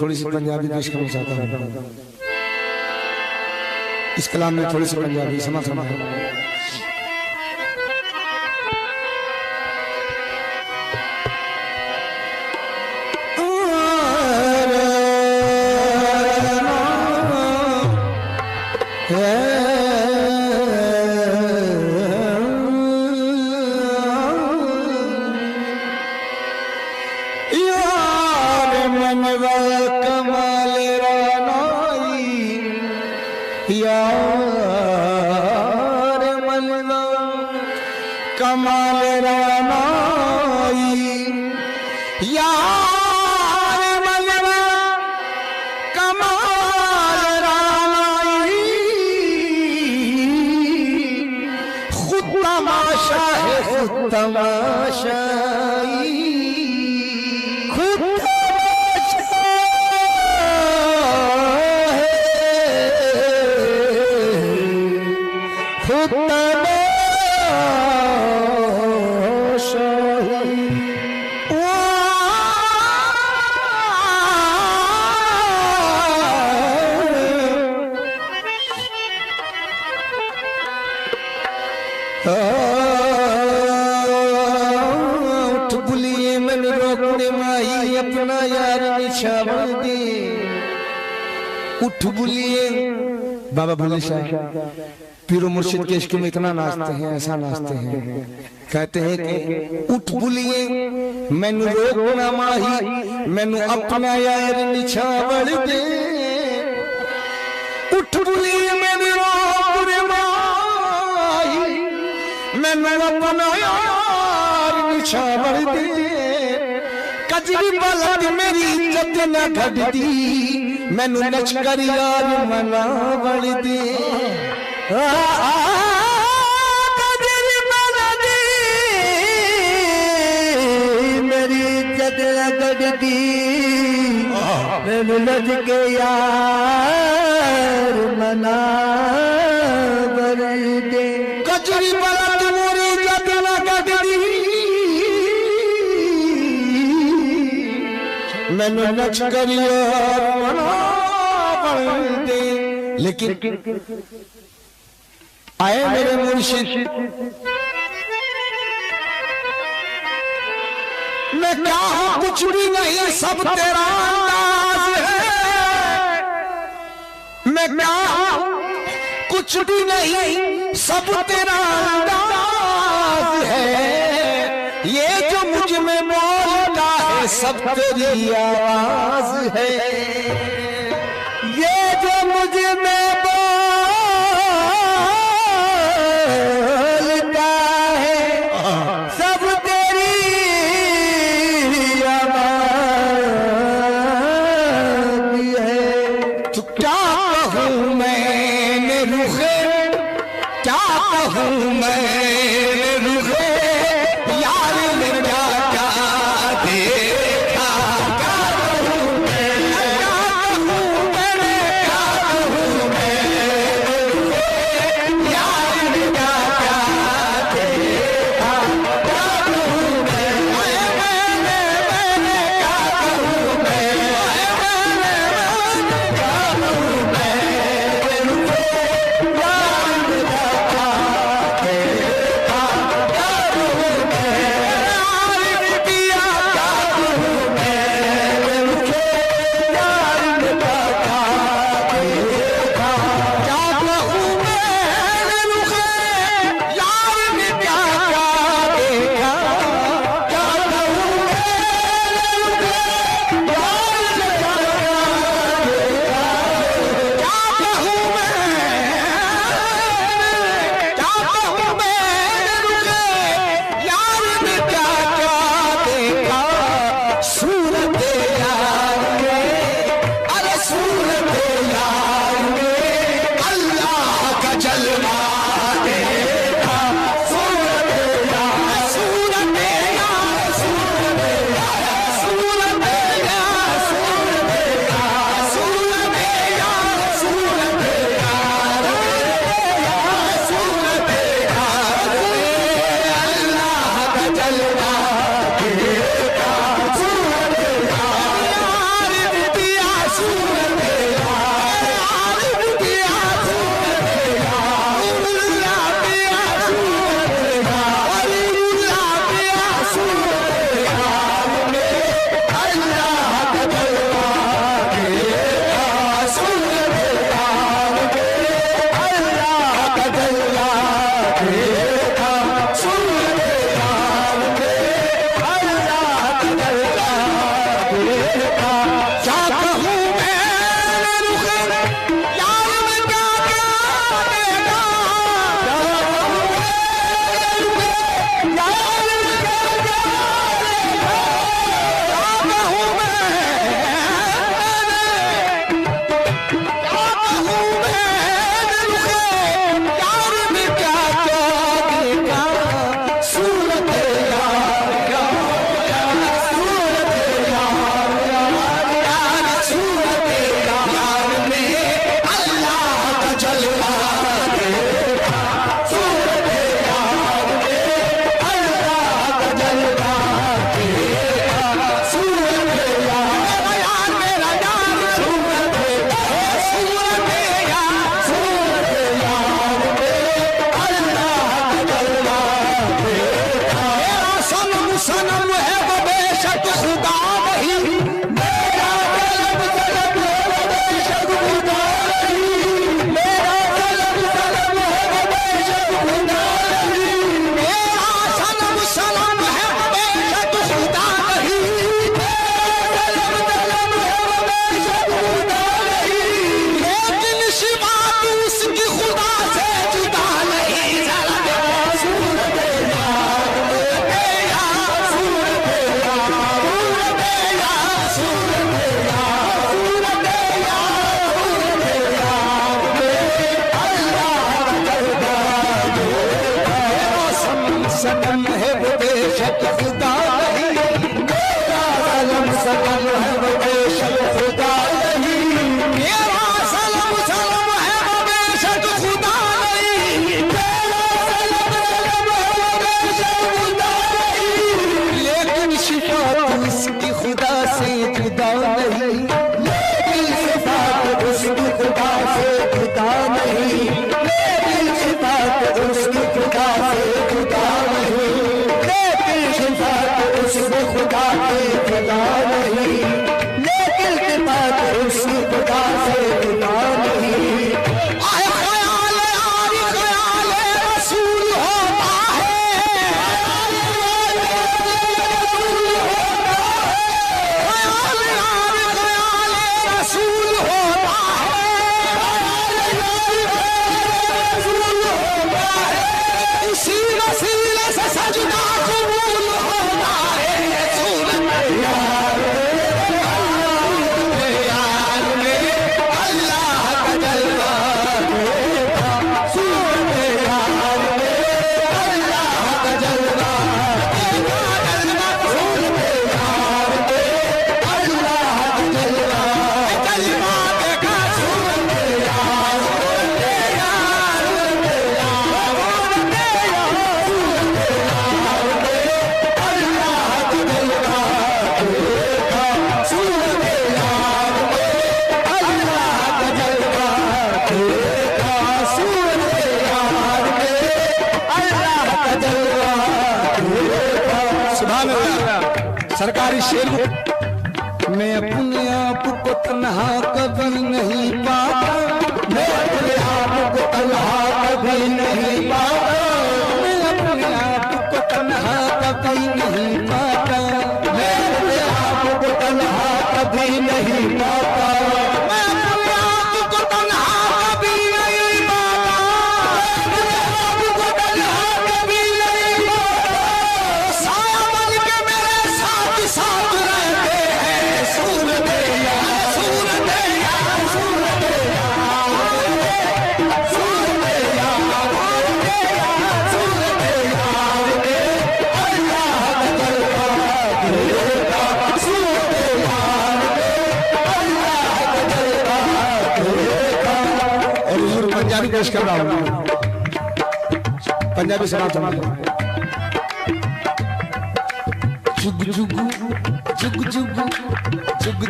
थोड़ी सी पंजाबी पेश करना चाहता हूँ। इस कलाम में थोड़ी सी पंजाबी समझ यार मलना कमाल रानाई यार मलना कमाल रानाई खुद तमाशा है खुद तमाशाई खुद बुलिए मन रोकने माही अपना यार निछावर दे उठ बुलिए बाबा भोले शाह पीरो मुर्शिद के इश्क में इतना नाचते हैं ऐसा नाचते हैं कहते हैं कि उठ बुलिए मैनू रोकना माही मैनू अपना यार निछावर दे उठ बुलिए मैनू रोकने माही मैनू अपना यार निछावर दे कजरी पलक मेरी इज्जत न घटदी मैनू नच कर यार मनावड़ दे कजरी पलक मेरी इज्जत न घटदी मैनू नच के यार मनावड़ दे कजरी पलक मेरी इज्जत न घटदी मैनू नच कर यार मनावड़ दे लेकिन आए मेरे मुर्शिद मैं क्या हूं कुछ भी नहीं सब तेरा अंदाज है मैं क्या हूं कुछ भी नहीं सब तेरा अंदाज है ये जो मुझ में बोलता है सब तेरी आवाज है ये जो मुझ में बोलता है सब तेरी आवाज है तो क्या कहूँ मैंने रुखे क्या कहूँ मैंने रुखे यार ने क्या क्या देखा क्या कहूँ मैंने क्या कहूँ मैंने क्या कहूँ मैंने यार ने क्या क्या देखा क्या कहूँ मैंने क्या कहूँ मैंने क्या कहूँ मैं यार ने क्या क्या देखा बेशक खुदा नहीं, मेरा सनम सनम है वो बेशक खुदा नहीं, मेरा सनम सनम है वो बेशक खुदा नहीं, मेरा सनम सनम है वो बेशक खुदा नहीं, लेकिन सिफात उसकी खुदा से जुदा नहीं, लेकिन सिफात उसकी खुदा से जुदा नहीं, लेकिन सिफात उसकी खुदा से जुदा नहीं, लेकिन सिफात उसकी खुदा से जुदा नहीं, लेकिन सिफात उसकी खुदा से जुदा नहीं। आए ख्याल यारी ख्याल रसूल होता है, ख्याल यारी ख्याल रसूल होता है, इसी वसीले से सजदा कबूल होता है। सूरत यार मेरे अल्लाह का जलवा देखा, सूरत यार मेरे अल्लाह का जलवा देखा, सूरत यार मेरे अल्लाह का जलवा जलवा देखा, सूरत यार सरकारी शेर। मैं अपने आप को तन्हा कभी नहीं पाता, मैं अपने आप को तन्हा कभी नहीं पाता, मैं अपने आप को तन्हा कभी नहीं पाता, मैं अपने आप को तन्हा कभी नहीं पाता, मैं अपने आप को तन्हा कभी नहीं पाता, मैं अपने आप को तन्हा कभी नहीं पाता, साया बन के मेरे साथ साथ रहते हैं। सूरत यार, सूरत यार, सूरत यार, सूरत यार, सूरत यार के अल्लाह का जलवा देखा, सूरत यार के अल्लाह का जलवा देखा। और हुजूर पंजाबी पेश कर रहा हूँ, पंजाबी सुना तुम्हें। जुग जुग जुग जुग जुग जुग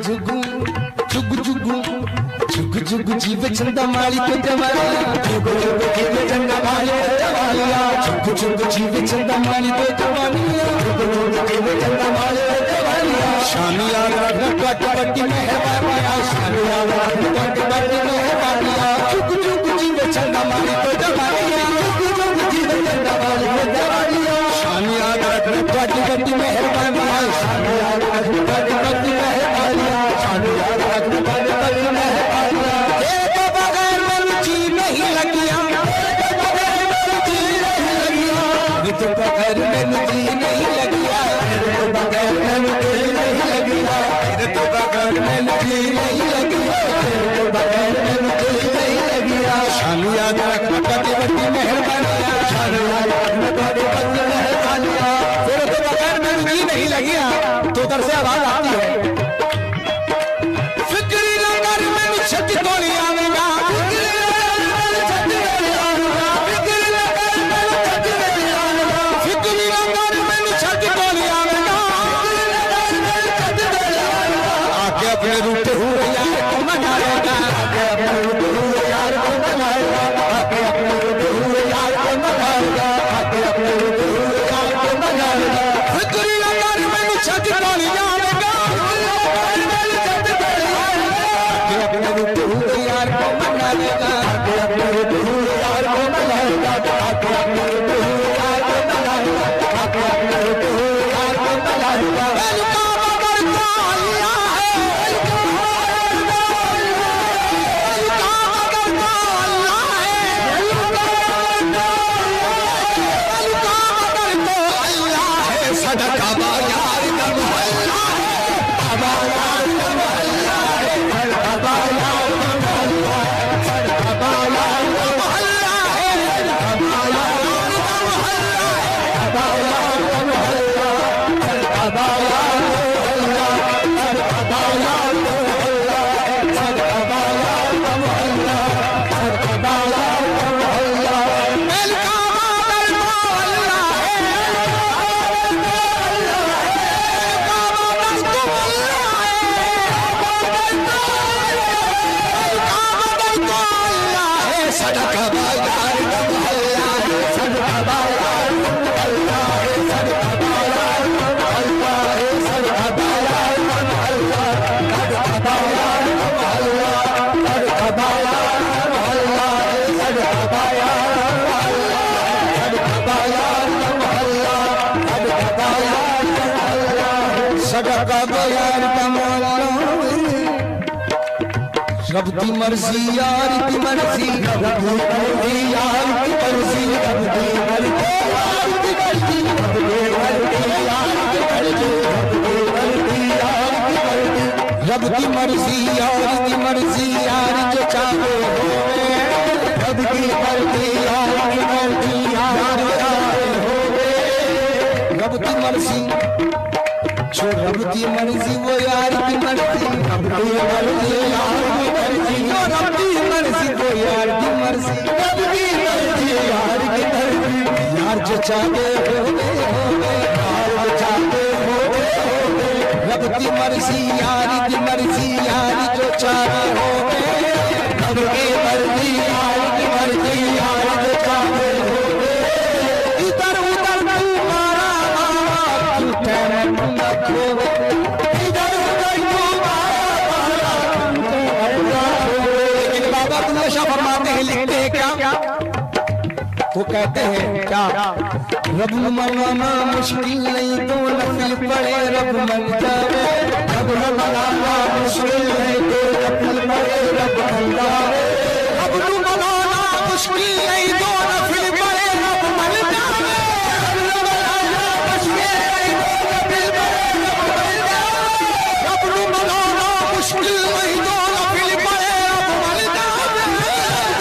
जुग जुग जुग जुग जीव चंदा माली तो जवालिया, जुग जुग जीव चंदा माली तो जवालिया, जुग जुग जीव चंदा माली तो जवालिया, जुग जुग जीव चंदा माली तो जवालिया। शामी याद रखना कट बट्टी मेहरबानिया, शामी याद रखना कट बट्टी मेहरबानिया, जुग जुग जीव चंदा माली तो जवालिया, जुग जुग जीव चंदा माली तो जवालिया। शामी याद रखना कट बट्टी मेहरबानिया, शामी याद रखना कट बट्टी मेहरबानिया, शामी याद रखना कट बट्टी मेहरबानिया। तेरे तो बगैर मेरी जी नहीं लगिया, तेरे तो बगैर मेरी जी नहीं लगिया, तेरे तो बगैर मेरी जी नहीं लगिया, तेरे तो बगैर मेरी जी नहीं लगिया, तेरे तो बगैर मेरी जी नहीं लगिया, तेरे तो बगैर मेरी जी नहीं लगिया। शामी याद रखना कट बट्टी मेहरबानिया, शामी याद रखना कट बट्टी मेहरबानिया। तेरे तो बगैर मेरी जी नहीं लगिया तो उधर से आवाज आती है, फिक्री लंगर में छत तोड़ी आवेगा, फिक्री लंगर में छत तोड़ी आवेगा, फिक्री लंगर में छत तोड़ी आवेगा, फिक्री लंगर में छत तोड़ी आवेगा, फिक्री लंगर में छत तोड़ी आवेगा। आके अपने रूठे हुए यार को मनाएगा, आके अपने रूठे हुए यार को मनाएगा, आके अपने रूठे हुए यार को मनाएगा, आके अपने रूठे हुए यार को मनाएगा। फिक्री लंगर में छत तोड़ी आवेगा, अपने रूठे हुए यार को मना लेगा, आके अपने रूठे हुए यार को मनाएगा, आके अपने रूठे हुए यार को मनाएगा, आके अपने रूठे हुए यार को मनाएगा। अल्लाह है, अल्लाह सड़का बाजार का मोहल्ला है, सड़का बाजार का मोहल्ला है, सड़का बाजार का मोहल्ला है, सड़का बाजार का मोहल्ला, सड़का बाजार का मोहल्ला, सड़का बाजार का मोहल्ला है, सड़का बाजार का मोहल्ला, सड़का बाजार का मोहल्ला, सड़का बाजार का मोहल्ला, सड़का बाजार का मोहल्ला। रब की मर्जी यार की मर्जी, रब की मर्जी यार की मर्जी, रब की मर्जी यार की मर्जी, रब की मर्जी यार की मर्जी, रब की मर्जी यार की मर्जी, यार जो चाहे होवे, रब की मर्जी यार की मर्जी, यार चाहे होवे, रब की मर्जी जो रब की मर्जी वो यार की मर्जी, रब की मर्जी यार की मर्जी, जो रब की मर्जी वो यार की मर्जी, रब की मर्जी यार की मर्जी, यार जो चाहे होवे होवे, यार जो चाहे होवे होवे, रब की मर्जी यार की मर्जी, यार जो चाहे होवे, रब की मर्जी यार की मर्जी, यार जो चाहे होवे, इधर उधर तू मारा मारा तू ठहर फरमाते हैं, लिखते हैं क्या? वो कहते हैं क्या? रब मनाना मुश्किल नहीं तो नफिल पड़े रब मन जावे, रब मनाना मुश्किल नहीं तो नफिल पड़े रब मन जावे, रब मनाना मुश्किल नहीं तो नफिल पड़े रब मन जावे, रब मनाना मुश्किल नहीं तो नफिल पड़े रब मन जावे, रब मनाना मुश्किल नहीं तो नफिल पड़े रब मन जावे,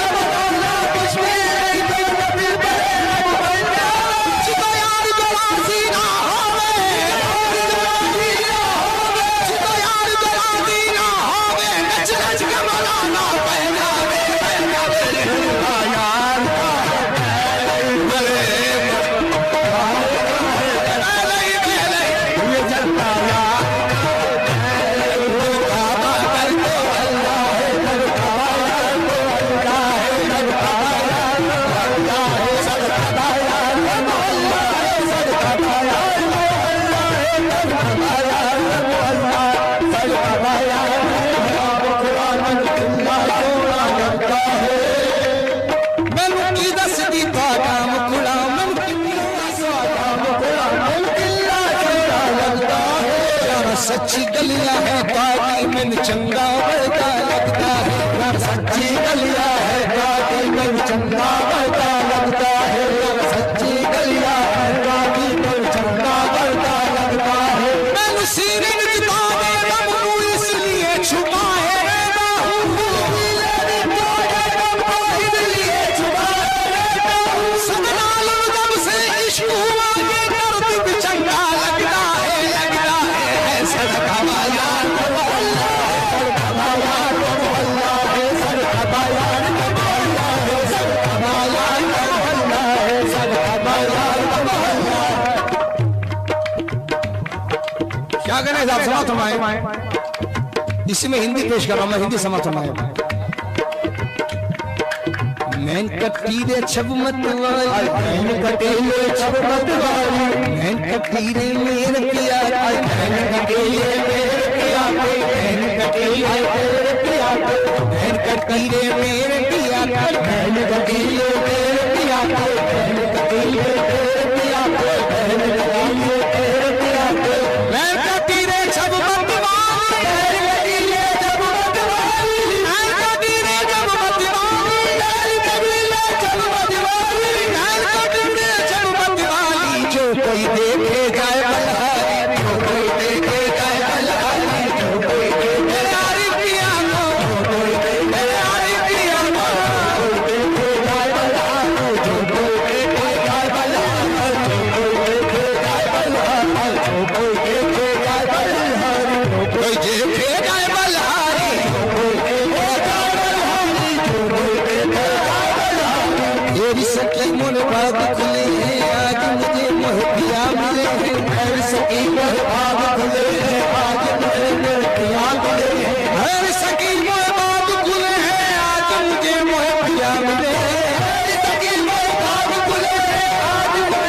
सच्ची गलियां है पार्टी में चंगा बड़का लगता है, सच्ची गलियां है पार्टी में चंगा बड़का लगता है, सच्ची गलियां है पार्टी में चंगा बड़का लगता है, मैंने सीने में जिताने रबू इसलिए छुपा है, इसलिए छुपा है, सदना जब से इश्क हुआ ये दर्द भी चंगा लगता है, लगता है सड़का बाजार का मोहल्ला, सड़का बाजार का मोहल्ला है, सड़का बाजार का मोहल्ला है, सड़का बाजार का मोहल्ला है, सड़का बाजार का मोहल्ला। क्या करें साहब, समाप्त फरमाए। इसी में हिंदी पेश कर रहा हूं मैं, हिंदी समाप्त फरमाए। मैन कटीरे छब मत वाली, मैन कटीरे छब मत वाली, मैन कटीरे मेरे प्यारे, मैन कटीरे मेरे प्यारे, मैन कटीरे मेरे प्यारे, मैन कटीरे मेरे प्यारे, मैन कटीरे मेरे प्यारे, मैन कटीरे मेरे प्यारे, मैन कटीरे मेरे प्यारे, मैन कटीरे छब मत वाली, मैन कटीरे छब मत वाली, मैन कटीरे छब मत वाली, जो कोई देखे जाए बलहारी, जो कोई देखे जाए बलहारी, जो कोई देखे यारी पिया को, जो कोई देखे यारी पिया को, जो कोई देखे जाए बलहारी। आज